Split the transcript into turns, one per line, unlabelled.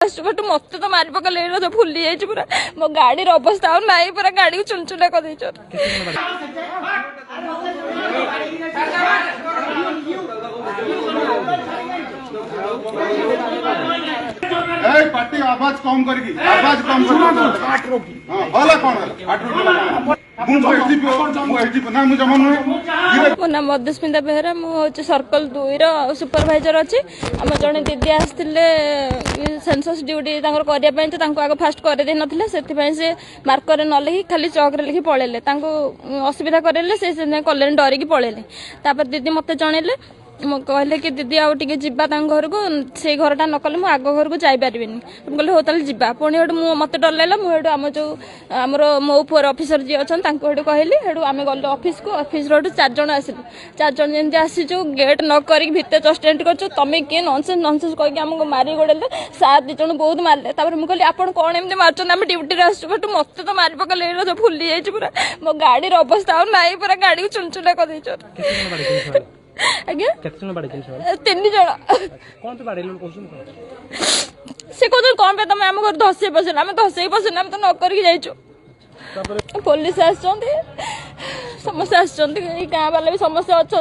but मत तो मारी पकड़े तो फुली जाइए पूरा मो गाड़ी अवस्था ना पूरा गाड़ी को चुनचुना कर
पार्टी आवाज कम करगी आवाज कम
मो नाम मधुस्मिता बेहरा मुझे सर्कल 2 सुपरभाइजर अच्छी आम जड़े दीदी आसते सेंसस ड्यूटी करने आगे फास्ट करदे ना से मार्कर न लिखी खाली चौक लिखि पलैले असुविधा करेले से कले डरिकी पलैले दीदी मत जनइले कहले कि दीदी आउ टे जा घर को से घरटा न कले आग घर को जापारे कहले हो ताल जा पुणी मत डर लगा मुझे आम जो आमर मो पुअर ऑफिसर जी अच्छा कहली आम गल ऑफिस को ऑफिस 4 जन आसिलु 4 जन जमी आसीचु गेट न कर भितर जस्ट एंट्री कर तुम किए ननसेंस ननसेंस कहीकि आमको मारी गोड़े सार 2 जन बहुत मारे मुझे कहली आप कौन एमती मार्च आम ड्यूटी आसु बट मत तो मारी पकड़े तो फुली जाइए पूरा मो गाड़ी अवस्था ना पूरा गाड़ी को चुनचुना कर आज्ञा 3 जन से कहते कौन पे तुम आम घर धसे पसंद आम धसे पसंद आम तो न करके जाइचु पुलिस समस्ते आसछन्ति गाँ वाला भी समस्या अच्छा